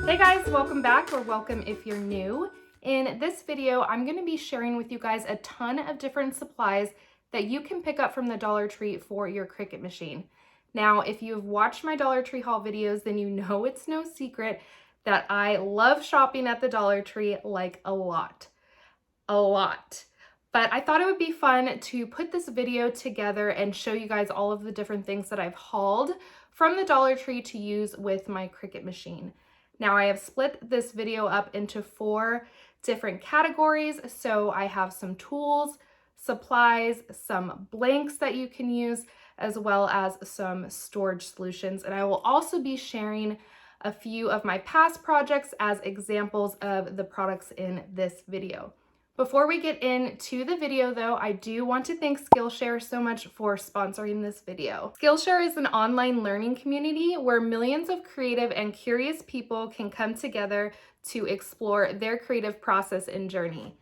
Hey guys, welcome back, or welcome if you're new. In this video, I'm going to be sharing with you guys a ton of different supplies that you can pick up from the Dollar Tree for your Cricut machine. Now, if you've watched my Dollar Tree haul videos, then you know it's no secret that I love shopping at the Dollar Tree like a lot. But I thought it would be fun to put this video together and show you guys all of the different things that I've hauled from the Dollar Tree to use with my Cricut machine. Now I have split this video up into 4 different categories. So I have some tools, supplies, some blanks that you can use, as well as some storage solutions. And I will also be sharing a few of my past projects as examples of the products in this video. Before we get into the video though, I do want to thank Skillshare so much for sponsoring this video. Skillshare is an online learning community where millions of creative and curious people can come together to explore their creative process and journey.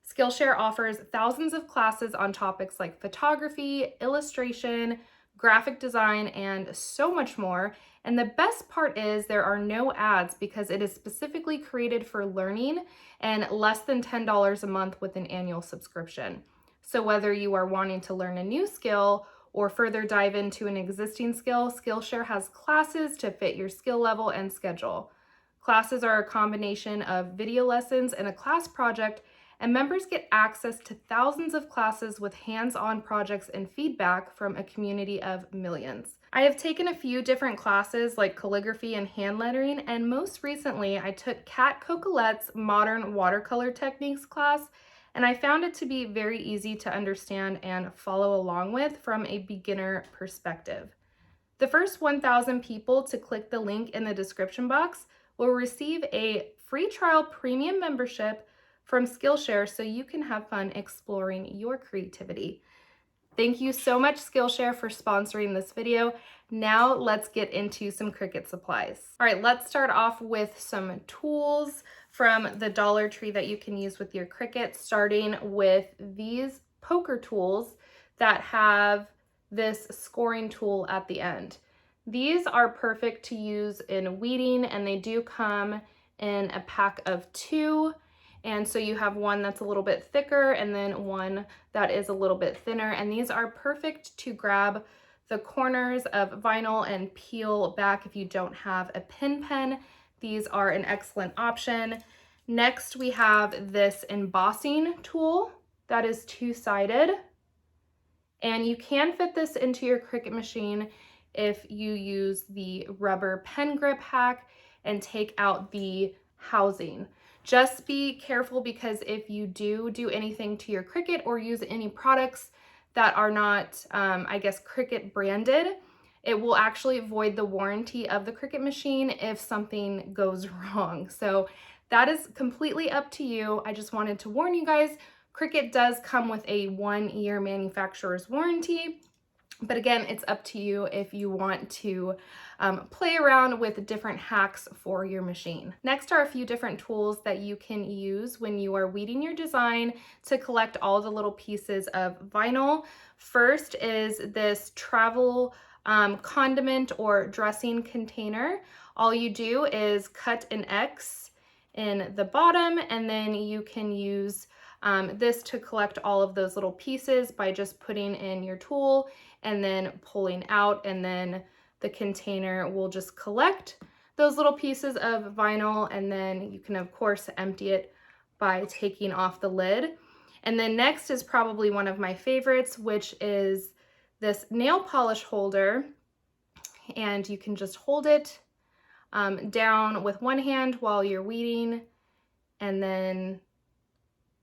Skillshare offers thousands of classes on topics like photography, illustration, graphic design, and so much more. And the best part is there are no ads because it is specifically created for learning and less than $10 a month with an annual subscription. So whether you are wanting to learn a new skill or further dive into an existing skill, Skillshare has classes to fit your skill level and schedule. Classes are a combination of video lessons and a class project, and members get access to thousands of classes with hands-on projects and feedback from a community of millions. I have taken a few different classes like calligraphy and hand lettering, and most recently I took Kat Cocolette's Modern Watercolor Techniques class, and I found it to be very easy to understand and follow along with from a beginner perspective. The first 1,000 people to click the link in the description box will receive a free trial premium membership from Skillshare so you can have fun exploring your creativity. Thank you so much, Skillshare, for sponsoring this video. Now let's get into some Cricut supplies. All right, let's start off with some tools from the Dollar Tree that you can use with your Cricut, starting with these poker tools that have this scoring tool at the end. These are perfect to use in weeding, and they do come in a pack of 2. And so you have one that's a little bit thicker and then one that is a little bit thinner. And these are perfect to grab the corners of vinyl and peel back if you don't have a pin pen. These are an excellent option. Next, we have this embossing tool that is 2-sided. And you can fit this into your Cricut machine if you use the rubber pen grip hack and take out the housing. Just be careful, because if you do anything to your Cricut or use any products that are not, Cricut branded, it will actually void the warranty of the Cricut machine if something goes wrong. So that is completely up to you. I just wanted to warn you guys, Cricut does come with a 1-year manufacturer's warranty. But again, it's up to you if you want to play around with different hacks for your machine. Next are a few different tools that you can use when you are weeding your design to collect all the little pieces of vinyl. First is this travel condiment or dressing container. All you do is cut an X in the bottom, and then you can use this to collect all of those little pieces by just putting in your tool and then pulling out, and then the container will just collect those little pieces of vinyl, and then you can of course empty it by taking off the lid. And then next is probably one of my favorites, which is this nail polish holder, and you can just hold it down with one hand while you're weeding, and then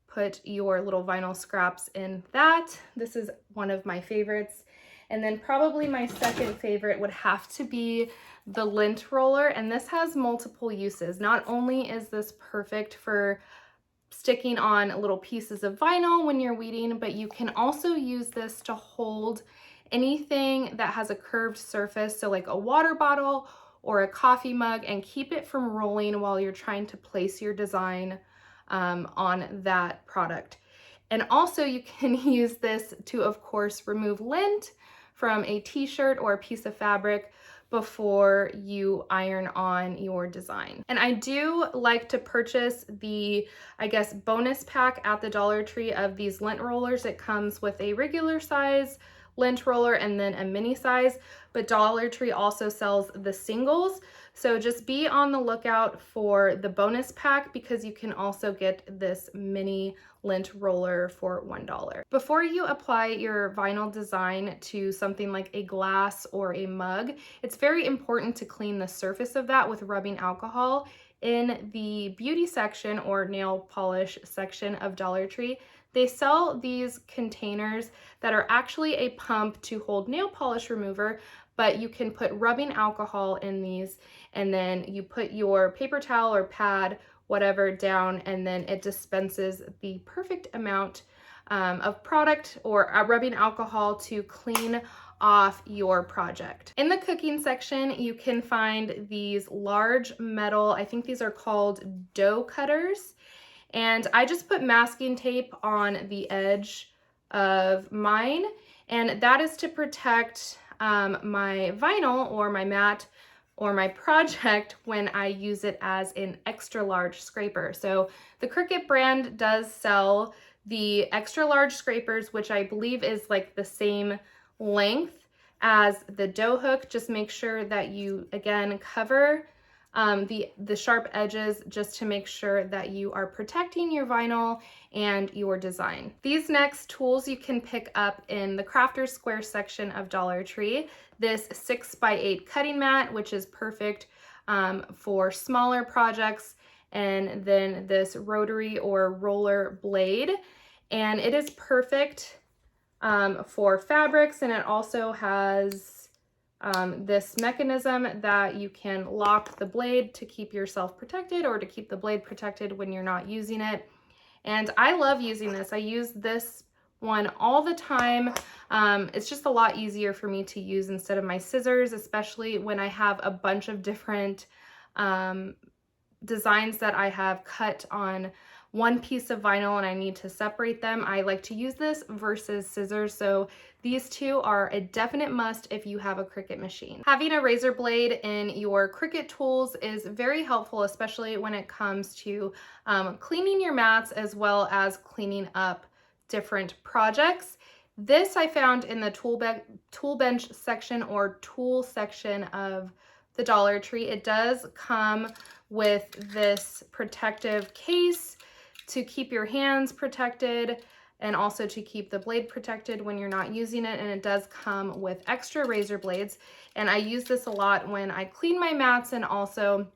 put your little vinyl scraps in that. This is one of my favorites. And then probably my second favorite would have to be the Lint Roller, and this has multiple uses. Not only is this perfect for sticking on little pieces of vinyl when you're weeding, but you can also use this to hold anything that has a curved surface, so like a water bottle or a coffee mug, and keep it from rolling while you're trying to place your design on that product. And also you can use this to, of course, remove lint from a t-shirt or a piece of fabric before you iron on your design. And I do like to purchase the, I guess, bonus pack at the Dollar Tree of these lint rollers. It comes with a regular size lint roller and then a mini size, but Dollar Tree also sells the singles. So just be on the lookout for the bonus pack because you can also get this mini lint roller for $1. Before you apply your vinyl design to something like a glass or a mug, it's very important to clean the surface of that with rubbing alcohol. In the beauty section or nail polish section of Dollar Tree, they sell these containers that are actually a pump to hold nail polish remover, but you can put rubbing alcohol in these and then you put your paper towel or pad, whatever, down, and then it dispenses the perfect amount of product or rubbing alcohol to clean off your project. In the cooking section, you can find these large metal, I think these are called dough cutters, and I just put masking tape on the edge of mine, and that is to protect my vinyl or my mat or my project when I use it as an extra large scraper. So the Cricut brand does sell the extra large scrapers, which I believe is like the same length as the dough hook. Just make sure that you, again, cover the sharp edges just to make sure that you are protecting your vinyl and your design. These next tools you can pick up in the Crafters Square section of Dollar Tree. This 6x8 cutting mat, which is perfect for smaller projects, and then this rotary or roller blade. And it is perfect for fabrics, and it also has this mechanism that you can lock the blade to keep yourself protected or to keep the blade protected when you're not using it. And I love using this. I use this one all the time. It's just a lot easier for me to use instead of my scissors, especially when I have a bunch of different designs that I have cut on one piece of vinyl and I need to separate them. I like to use this versus scissors, so these two are a definite must if you have a Cricut machine. Having a razor blade in your Cricut tools is very helpful, especially when it comes to cleaning your mats as well as cleaning up different projects. This I found in the tool bench section or tool section of the Dollar Tree. It does come with this protective case to keep your hands protected and also to keep the blade protected when you're not using it. And it does come with extra razor blades. And I use this a lot when I clean my mats and also,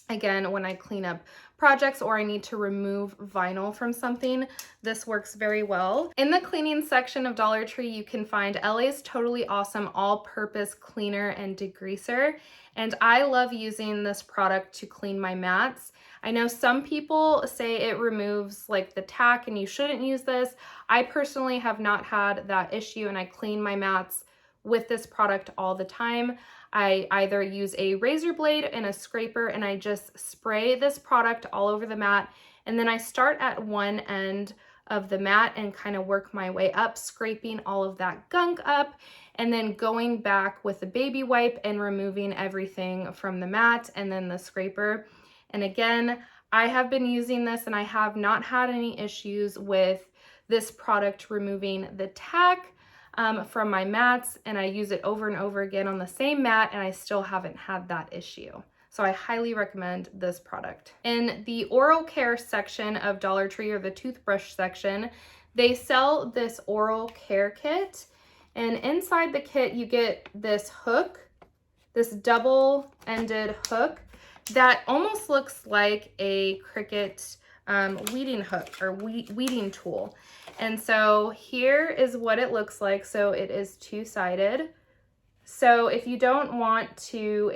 again, when I clean up projects or I need to remove vinyl from something. This works very well. In the cleaning section of Dollar Tree, you can find LA's Totally Awesome All-Purpose Cleaner and Degreaser. And I love using this product to clean my mats. I know some people say it removes like the tack and you shouldn't use this. I personally have not had that issue and I clean my mats with this product all the time. I either use a razor blade and a scraper and I just spray this product all over the mat, and then I start at one end of the mat and kind of work my way up, scraping all of that gunk up and then going back with the baby wipe and removing everything from the mat and then the scraper. And again, I have been using this and I have not had any issues with this product removing the tack from my mats, and I use it over and over again on the same mat and I still haven't had that issue. So I highly recommend this product. In the oral care section of Dollar Tree, or the toothbrush section, they sell this oral care kit, and inside the kit you get this hook, this double-ended hook that almost looks like a Cricut weeding hook or weeding tool. And so here is what it looks like. So it is two-sided. So if you don't want to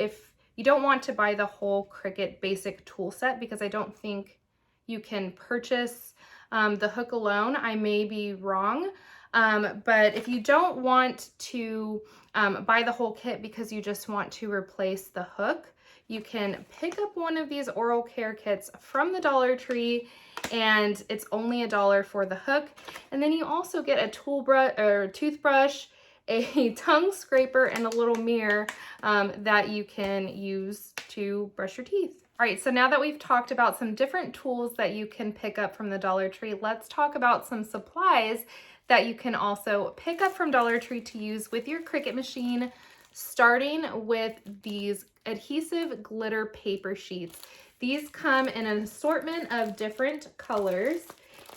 buy the whole Cricut basic tool set, because I don't think you can purchase the hook alone, I may be wrong. But if you don't want to buy the whole kit because you just want to replace the hook, you can pick up one of these oral care kits from the Dollar Tree, and it's only $1 for the hook. And then you also get a toothbrush a tongue scraper, and a little mirror that you can use to brush your teeth. All right, so now that we've talked about some different tools that you can pick up from the Dollar Tree, let's talk about some supplies that you can also pick up from Dollar Tree to use with your Cricut machine, starting with these adhesive glitter paper sheets. These come in an assortment of different colors.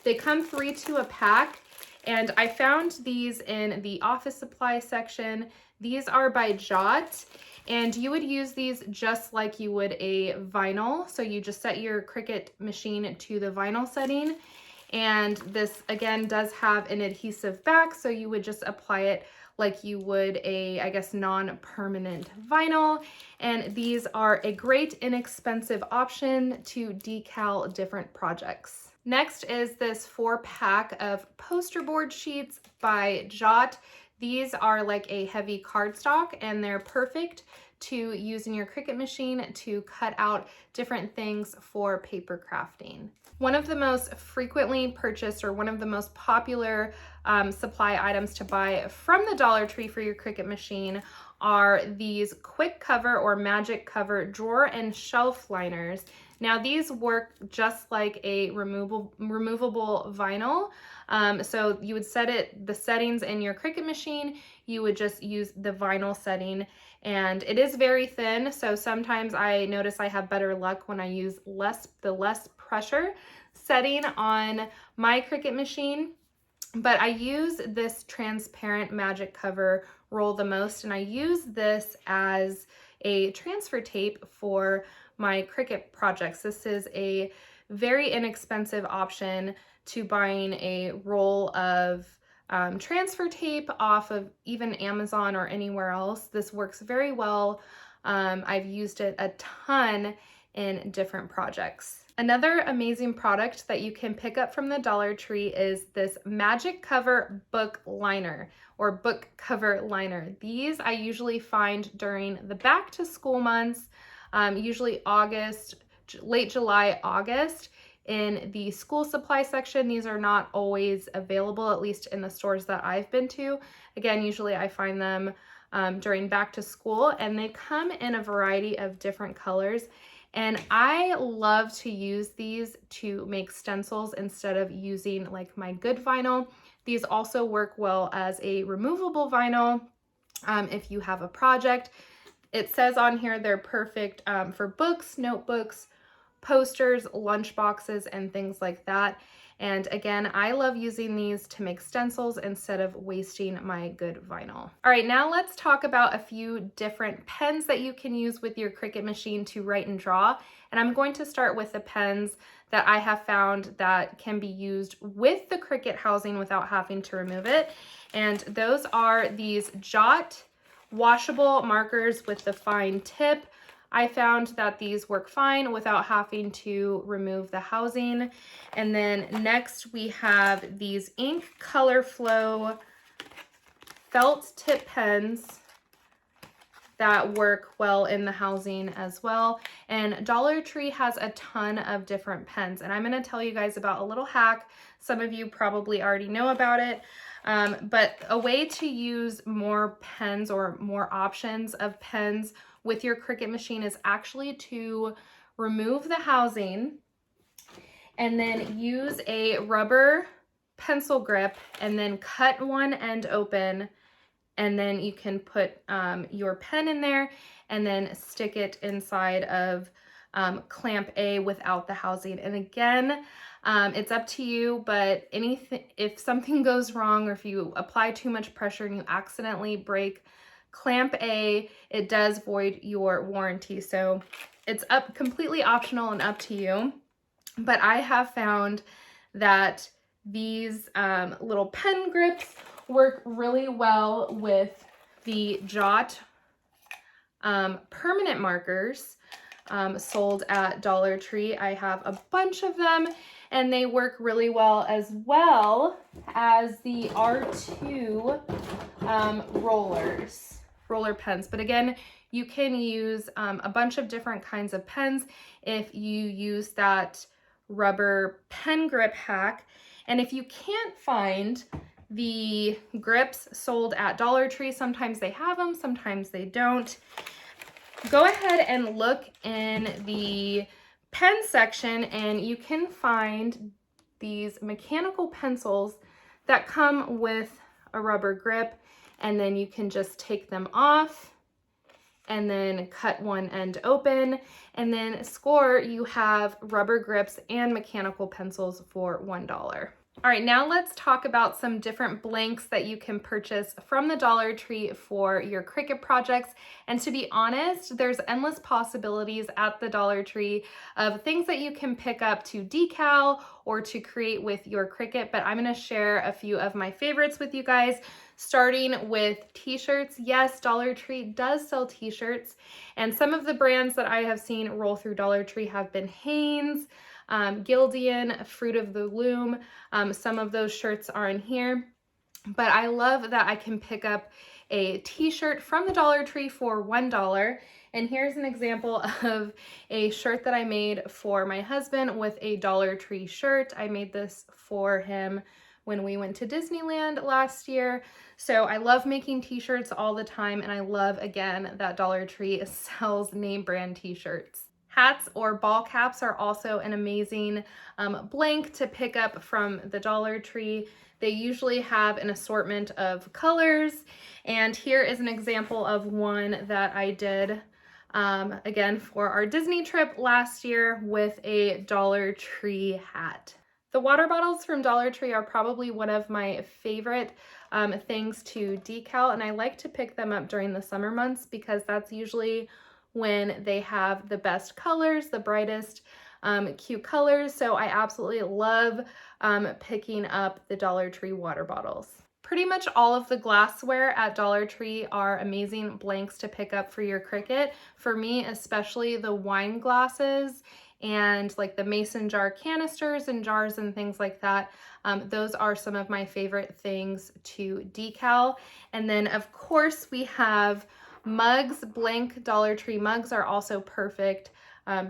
They come 3 to a pack, and I found these in the office supply section. These are by Jot, and you would use these just like you would a vinyl. So you just set your Cricut machine to the vinyl setting, and this again does have an adhesive back, so you would just apply it like you would a, I guess, non-permanent vinyl. And these are a great inexpensive option to decal different projects. Next is this 4-pack of poster board sheets by Jot. These are like a heavy cardstock, and they're perfect to use in your Cricut machine to cut out different things for paper crafting. One of the most frequently purchased, or one of the most popular supply items to buy from the Dollar Tree for your Cricut machine are these quick cover or magic cover drawer and shelf liners. Now these work just like a removable vinyl. So you would set the settings in your Cricut machine, you would just use the vinyl setting, and it is very thin, so sometimes I notice I have better luck when I use the less pressure setting on my Cricut machine. But I use this transparent magic cover roll the most, and I use this as a transfer tape for my Cricut projects. This is a very inexpensive option to buying a roll of transfer tape off of even Amazon or anywhere else. This works very well. I've used it a ton in different projects. Another amazing product that you can pick up from the Dollar Tree is this magic cover book liner or book cover liner. These I usually find during the back to school months, usually August, late July, August. In the school supply section, these are not always available, at least in the stores that I've been to. Again, usually I find them during back to school, and they come in a variety of different colors. And I love to use these to make stencils instead of using like my good vinyl. These also work well as a removable vinyl if you have a project. It says on here they're perfect for books, notebooks, posters, lunch boxes, and things like that. And again, I love using these to make stencils instead of wasting my good vinyl. All right, now let's talk about a few different pens that you can use with your Cricut machine to write and draw. And I'm going to start with the pens that I have found that can be used with the Cricut housing without having to remove it. And those are these Jot Washable Markers with the fine tip. I found that these work fine without having to remove the housing. And then next we have these Ink Color Flow felt tip pens that work well in the housing as well. And Dollar Tree has a ton of different pens, and I'm going to tell you guys about a little hack. Some of you probably already know about it, but a way to use more pens or more options of pens with your Cricut machine is actually to remove the housing and then use a rubber pencil grip and then cut one end open, and then you can put your pen in there and then stick it inside of clamp A without the housing. And again, it's up to you, but if something goes wrong or if you apply too much pressure and you accidentally break clamp A, it does void your warranty. So it's completely optional and up to you. But I have found that these little pen grips work really well with the Jot permanent markers sold at Dollar Tree. I have a bunch of them, and they work really well as the R2 roller pens. But again, you can use a bunch of different kinds of pens if you use that rubber pen grip hack. And if you can't find the grips sold at Dollar Tree. Sometimes they have them, sometimes they don't. Go ahead and look in the pen section and you can find these mechanical pencils that come with a rubber grip, and then you can just take them off and then cut one end open, and then score, you have rubber grips and mechanical pencils for $1. All right, now let's talk about some different blanks that you can purchase from the Dollar Tree for your Cricut projects. And to be honest, there's endless possibilities at the Dollar Tree of things that you can pick up to decal or to create with your Cricut, but I'm gonna share a few of my favorites with you guys, starting with t-shirts. Yes, Dollar Tree does sell t-shirts, and some of the brands that I have seen roll through Dollar Tree have been Hanes, Gildan, Fruit of the Loom. Some of those shirts are in here, but I love that I can pick up a t-shirt from the Dollar Tree for $1. And here's an example of a shirt that I made for my husband with a Dollar Tree shirt. I made this for him when we went to Disneyland last year. So I love making t-shirts all the time, and I love, again, that Dollar Tree sells name brand t-shirts. Hats or ball caps are also an amazing blank to pick up from the Dollar Tree. They usually have an assortment of colors, and here is an example of one that I did again for our Disney trip last year with a Dollar Tree hat. The water bottles from Dollar Tree are probably one of my favorite things to decal, and I like to pick them up during the summer months because that's usually when they have the best colors, the brightest cute colors. So I absolutely love picking up the Dollar Tree water bottles. Pretty much all of the glassware at Dollar Tree are amazing blanks to pick up for your Cricut. For me, especially the wine glasses and like the mason jar canisters and jars and things like that. Those are some of my favorite things to decal. And then of course we have mugs. Blank Dollar Tree mugs are also perfect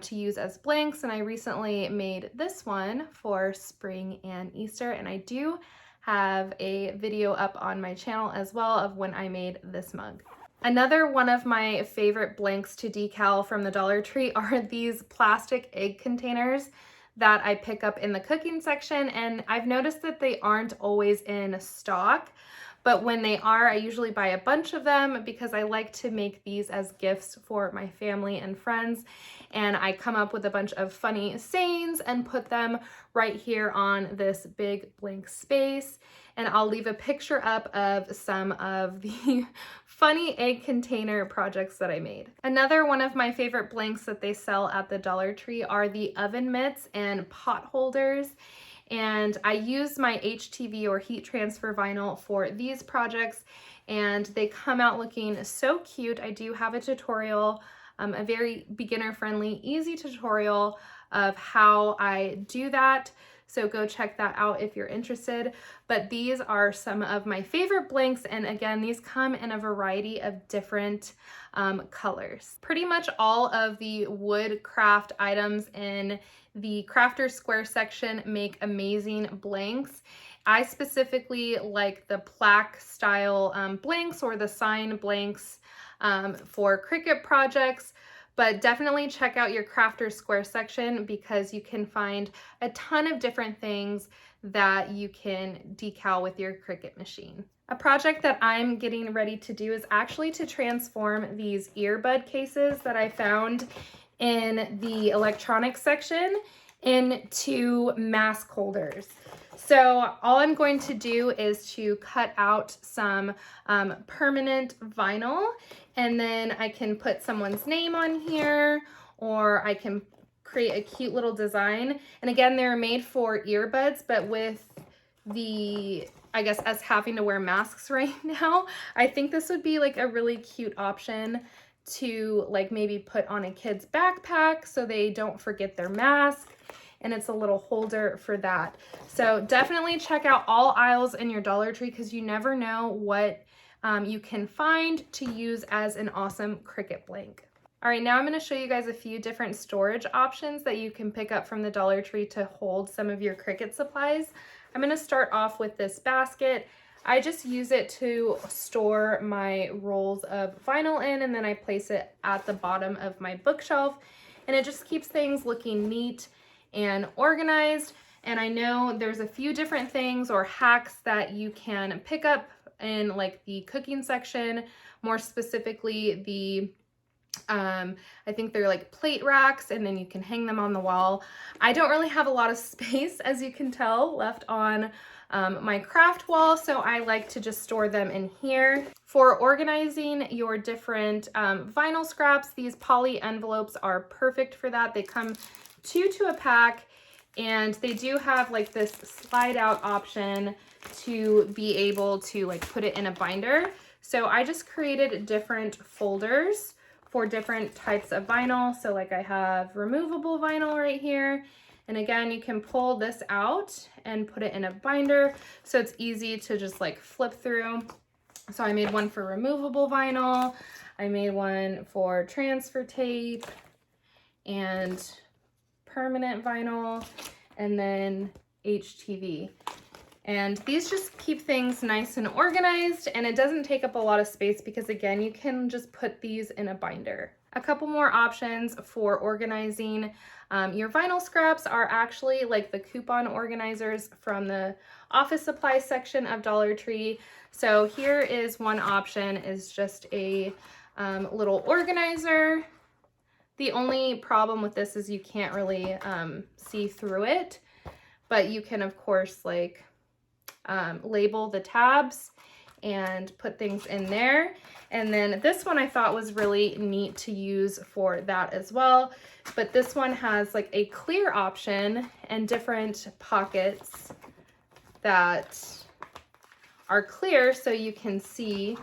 to use as blanks, and I recently made this one for spring and Easter, and I do have a video up on my channel as well of when I made this mug. Another one of my favorite blanks to decal from the Dollar Tree are these plastic egg containers that I pick up in the cooking section, and I've noticed that they aren't always in stock. But when they are, I usually buy a bunch of them because I like to make these as gifts for my family and friends. And I come up with a bunch of funny sayings and put them right here on this big blank space. And I'll leave a picture up of some of the funny egg container projects that I made. Another one of my favorite blanks that they sell at the Dollar Tree are the oven mitts and pot holders. And I use my HTV or heat transfer vinyl for these projects, and they come out looking so cute. I do have a tutorial, a very beginner friendly, easy tutorial of how I do that. So go check that out if you're interested. But these are some of my favorite blanks. And again, these come in a variety of different colors. Pretty much all of the wood craft items in the CRAFTER'S square section make amazing blanks. I specifically like the plaque style blanks or the sign blanks for Cricut projects. But definitely check out your CRAFTER'S square section because you can find a ton of different things that you can decal with your Cricut machine. A project that I'm getting ready to do is actually to transform these earbud cases that I found in the electronics section into mask holders. So all I'm going to do is to cut out some permanent vinyl, and then I can put someone's name on here, or I can create a cute little design. And again, they're made for earbuds, but with the, I guess, us having to wear masks right now, I think this would be like a really cute option to like maybe put on a kid's backpack so they don't forget their mask. And it's a little holder for that. So definitely check out all aisles in your Dollar Tree because you never know what you can find to use as an awesome Cricut blank. All right, now I'm going to show you guys a few different storage options that you can pick up from the Dollar Tree to hold some of your Cricut supplies. I'm going to start off with this basket. I just use it to store my rolls of vinyl in, and then I place it at the bottom of my bookshelf, and it just keeps things looking neat and organized. And I know there's a few different things or hacks that you can pick up in like the cooking section, more specifically the I think they're like plate racks, and then you can hang them on the wall. I don't really have a lot of space, as you can tell, left on my craft wall, so I like to just store them in here. For organizing your different vinyl scraps, these poly envelopes are perfect for that. They come 2 to a pack, and they do have like this slide out option to be able to like put it in a binder. So I just created different folders for different types of vinyl. So like I have removable vinyl right here. And again, you can pull this out and put it in a binder. So it's easy to just like flip through. So I made one for removable vinyl. I made one for transfer tape and permanent vinyl, and then HTV. And these just keep things nice and organized, and it doesn't take up a lot of space because again, you can just put these in a binder. A couple more options for organizing your vinyl scraps are actually like the coupon organizers from the office supply section of Dollar Tree. So here is one option, is just a little organizer. The only problem with this is you can't really see through it, but you can of course like label the tabs and put things in there. And then this one I thought was really neat to use for that as well. But this one has like a clear option and different pockets that are clear so you can see,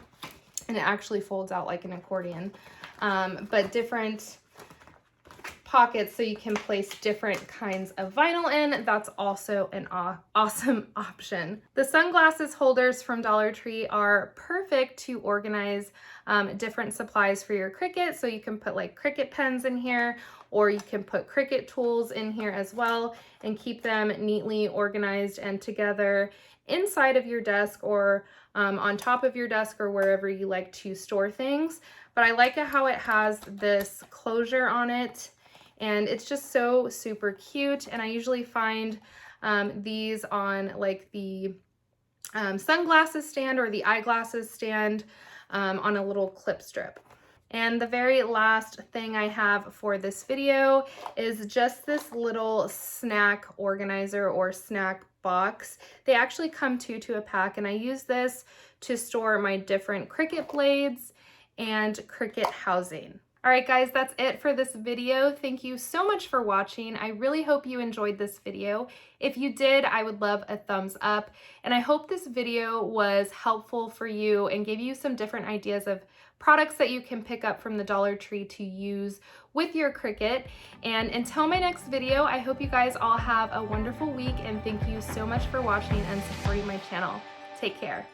and it actually folds out like an accordion, but different pockets so you can place different kinds of vinyl in. That's also an awesome option. The sunglasses holders from Dollar Tree are perfect to organize different supplies for your Cricut. So you can put like Cricut pens in here, or you can put Cricut tools in here as well and keep them neatly organized and together inside of your desk, or on top of your desk, or wherever you like to store things. But I like how it has this closure on it, and it's just so super cute. And I usually find these on like the sunglasses stand or the eyeglasses stand on a little clip strip. And the very last thing I have for this video is just this little snack organizer or snack box. They actually come 2 to a pack, and I use this to store my different Cricut blades and Cricut housing. All right, guys, that's it for this video. Thank you so much for watching. I really hope you enjoyed this video. If you did, I would love a thumbs up. And I hope this video was helpful for you and gave you some different ideas of products that you can pick up from the Dollar Tree to use with your Cricut. And until my next video, I hope you guys all have a wonderful week, and thank you so much for watching and supporting my channel. Take care.